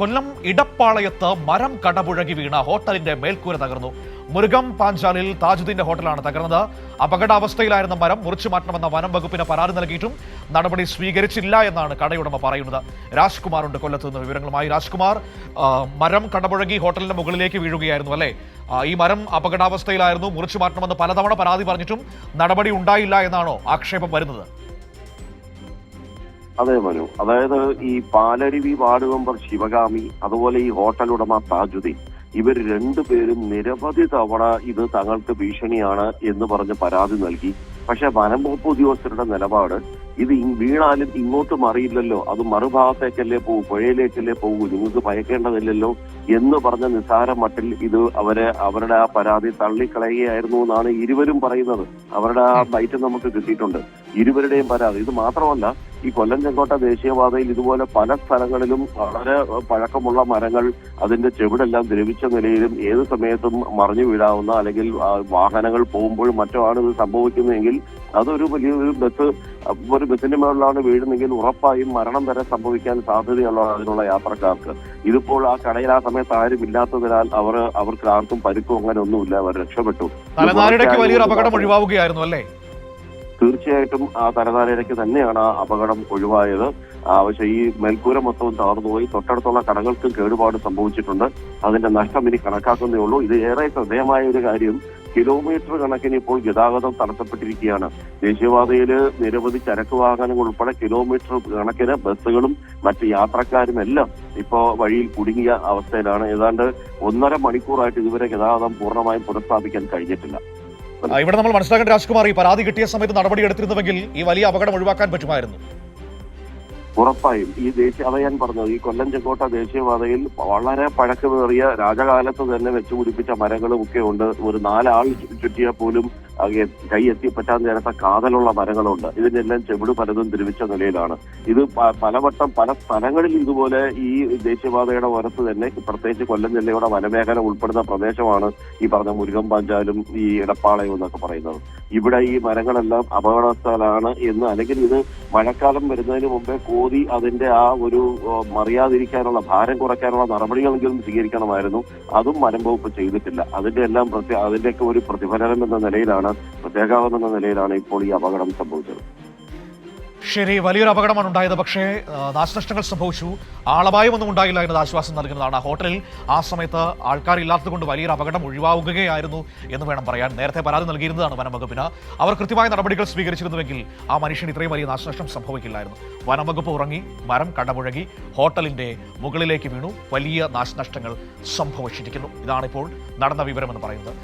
കൊല്ലം ഇടപ്പാളയത്ത് മരം കടപുഴകി വീണ ഹോട്ടലിന്റെ മേൽക്കൂര തകർന്നു. മുരുകം പാഞ്ചാലിൽ താജുദ്ദീന്റെ ഹോട്ടലാണ് തകർന്നത്. അപകടാവസ്ഥയിലായിരുന്ന മരം മുറിച്ചു മാറ്റണമെന്ന വനം വകുപ്പിന് പരാതി നൽകിയിട്ടും നടപടി സ്വീകരിച്ചില്ല എന്നാണ് കടയുടമ പറയുന്നത്. രാജ്കുമാറുണ്ട് കൊല്ലത്ത് നിന്ന് വിവരങ്ങളുമായി. രാജ്കുമാർ, മരം കടപുഴകി ഹോട്ടലിന്റെ മുകളിലേക്ക് വീഴുകയായിരുന്നു അല്ലേ? ഈ മരം അപകടാവസ്ഥയിലായിരുന്നു, മുറിച്ചു മാറ്റണമെന്ന് പലതവണ പരാതി പറഞ്ഞിട്ടും നടപടി ഉണ്ടായില്ല എന്നാണോ ആക്ഷേപം വരുന്നത്? അതെ മനു, അതായത് ഈ പാലരുവി വാർഡ് മെമ്പർ ശിവകാമി, അതുപോലെ ഈ ഹോട്ടൽ ഉടമ താജുദ്ദീൻ, ഇവർ രണ്ടുപേരും നിരവധി തവണ ഇത് തങ്ങൾക്ക് ഭീഷണിയാണ് എന്ന് പറഞ്ഞ് പരാതി നൽകി. പക്ഷെ വനം വകുപ്പ് ഉദ്യോഗസ്ഥരുടെ നിലപാട് ഇത് വീണാലും ഇങ്ങോട്ട് മറിയില്ലല്ലോ, അത് മറുഭാഗത്തേക്കല്ലേ പോകൂ, പുഴയിലേക്കല്ലേ പോകൂ, നിങ്ങൾക്ക് ഭയക്കേണ്ടതില്ലല്ലോ എന്ന് പറഞ്ഞ നിസ്സാര മട്ടിൽ ഇത് അവരുടെ ആ പരാതി തള്ളിക്കളയുകയായിരുന്നു എന്നാണ് ഇരുവരും പറയുന്നത്. അവരുടെ ആ ബൈറ്റ് നമുക്ക് കിട്ടിയിട്ടുണ്ട്, ഇരുവരുടെയും പരാതി. ഇത് മാത്രമല്ല, ഈ കൊല്ലം ചെങ്കോട്ട ദേശീയപാതയിൽ ഇതുപോലെ പല സ്ഥലങ്ങളിലും വളരെ പഴക്കമുള്ള മരങ്ങൾ അതിന്റെ ചെവിടെല്ലാം ദ്രവിച്ച നിലയിലും ഏത് സമയത്തും മറിഞ്ഞു വീഴാവുന്ന, അല്ലെങ്കിൽ വാഹനങ്ങൾ പോകുമ്പോഴും മറ്റോ ആണ് ഇത് സംഭവിക്കുന്നതെങ്കിൽ അതൊരു വലിയൊരു ബസ്സിന്റെ മുകളിലാണ് വീഴുന്നെങ്കിൽ ഉറപ്പായും മരണം വരെ സംഭവിക്കാൻ സാധ്യതയുള്ള അതിനുള്ള യാത്രക്കാർക്ക്. ഇതിപ്പോൾ ആ കടയിൽ ആ സമയത്ത് ആരും ഇല്ലാത്തതിനാൽ അവർക്ക് ആർക്കും പരിക്കും അങ്ങനെ ഒന്നുമില്ല, അവർ രക്ഷപ്പെട്ടു. വലിയൊരു അപകടം ഒഴിവാവുകയായിരുന്നു അല്ലേ? തീർച്ചയായിട്ടും ആ തലനാരിഴയ്ക്ക് തന്നെയാണ് ആ അപകടം ഒഴിവായത്. പക്ഷേ ഈ മേൽക്കൂര മൊത്തവും തകർന്നുപോയി. തൊട്ടടുത്തുള്ള കടകൾക്കും കേടുപാട് സംഭവിച്ചിട്ടുണ്ട്. അതിന്റെ നഷ്ടം ഇനി കണക്കാക്കുന്നേ ഉള്ളൂ. ഇത് ഏറെ ശ്രദ്ധേയമായ ഒരു കാര്യം, കിലോമീറ്റർ കണക്കിന് ഇപ്പോൾ ഗതാഗതം തടസ്സപ്പെട്ടിരിക്കുകയാണ്. ദേശീയപാതയിൽ നിരവധി ചരക്ക് വാഹനങ്ങൾ ഉൾപ്പെടെ കിലോമീറ്റർ കണക്കിന് ബസ്സുകളും മറ്റ് യാത്രക്കാരും എല്ലാം ഇപ്പോ വഴിയിൽ കുടുങ്ങിയ അവസ്ഥയിലാണ്. ഏതാണ്ട് 1.5 മണിക്കൂറായിട്ട് ഇതുവരെ ഗതാഗതം പൂർണ്ണമായും പുനഃസ്ഥാപിക്കാൻ കഴിഞ്ഞിട്ടില്ല. ഇവിടെ നമ്മൾ മനസ്സിലാക്കേണ്ട രാജ്കുമാർ, ഈ പരാതി കിട്ടിയ സമയത്ത് നടപടി എടുത്തിരുന്നുവെങ്കിൽ ഈ വലിയ അപകടം ഒഴിവാക്കാൻ പറ്റുമായിരുന്നു. ഉറപ്പായും ഈ അത് ഞാൻ പറഞ്ഞത്, ഈ കൊല്ലം ചെങ്കോട്ട ദേശീയപാതയിൽ വളരെ പഴക്കമേറിയ രാജകാലത്ത് തന്നെ വെച്ചുപിടിപ്പിച്ച മരങ്ങളും ഒക്കെ ഉണ്ട്. ഒരു 4 ആൾ ചുറ്റിയാൽ പോലും കൈ എത്തിപ്പറ്റാൻ നേരത്തെ കാതലുള്ള മരങ്ങളുണ്ട്. ഇതിനെല്ലാം ചെവിട് പലതും ദ്രവിച്ച നിലയിലാണ്. ഇത് പലവട്ടം പല സ്ഥലങ്ങളിൽ ഇതുപോലെ ഈ ദേശീയപാതയുടെ ഓരത്ത് തന്നെ, പ്രത്യേകിച്ച് കൊല്ലം ജില്ലയുടെ വനമേഖല ഉൾപ്പെടുന്ന പ്രദേശമാണ് ഈ പറഞ്ഞ മുരുകം പാഞ്ചാലും ഈ ഇടപ്പാളയും എന്നൊക്കെ പറയുന്നത്. ഇവിടെ ഈ മരങ്ങളെല്ലാം അപകടാവസ്ഥയിലാണ് എന്ന്, അല്ലെങ്കിൽ ഇത് മഴക്കാലം വരുന്നതിന് മുമ്പേ കോതി അതിന്റെ ആ ഒരു മറിയാതിരിക്കാനുള്ള, ഭാരം കുറയ്ക്കാനുള്ള നടപടികളെങ്കിലും സ്വീകരിക്കണമായിരുന്നു. അതും വനം വകുപ്പ് ചെയ്തിട്ടില്ല. അതിന്റെയൊക്കെ ഒരു പ്രതിഫലനം എന്ന നിലയിലാണ്, പ്രത്യേകാപം എന്ന നിലയിലാണ് ഇപ്പോൾ ഈ അപകടം സംഭവിച്ചത്. ശരി, വലിയൊരു അപകടമാണ് ഉണ്ടായത്. പക്ഷേ നാശനഷ്ടങ്ങൾ സംഭവിച്ചു, ആളപായമൊന്നും ഉണ്ടായില്ല എന്നത് ആശ്വാസം നൽകുന്നതാണ്. ആ ഹോട്ടലിൽ ആ സമയത്ത് ആൾക്കാരില്ലാത്തത് കൊണ്ട് വലിയൊരു അപകടം ഒഴിവാവുകയായിരുന്നു എന്ന് വേണം പറയാൻ. നേരത്തെ പരാതി നൽകിയിരുന്നതാണ് വനം വകുപ്പിന്. അവർ കൃത്യമായ നടപടികൾ സ്വീകരിച്ചിരുന്നുവെങ്കിൽ ആ മനുഷ്യന് ഇത്രയും വലിയ നാശനഷ്ടം സംഭവിക്കില്ലായിരുന്നു. വനം വകുപ്പ് ഉറങ്ങി, മരം കടപുഴകി ഹോട്ടലിന്റെ മുകളിലേക്ക് വീണു, വലിയ നാശനഷ്ടങ്ങൾ സംഭവിച്ചിരിക്കുന്നു. ഇതാണിപ്പോൾ നടന്ന വിവരമെന്ന് പറയുന്നത്.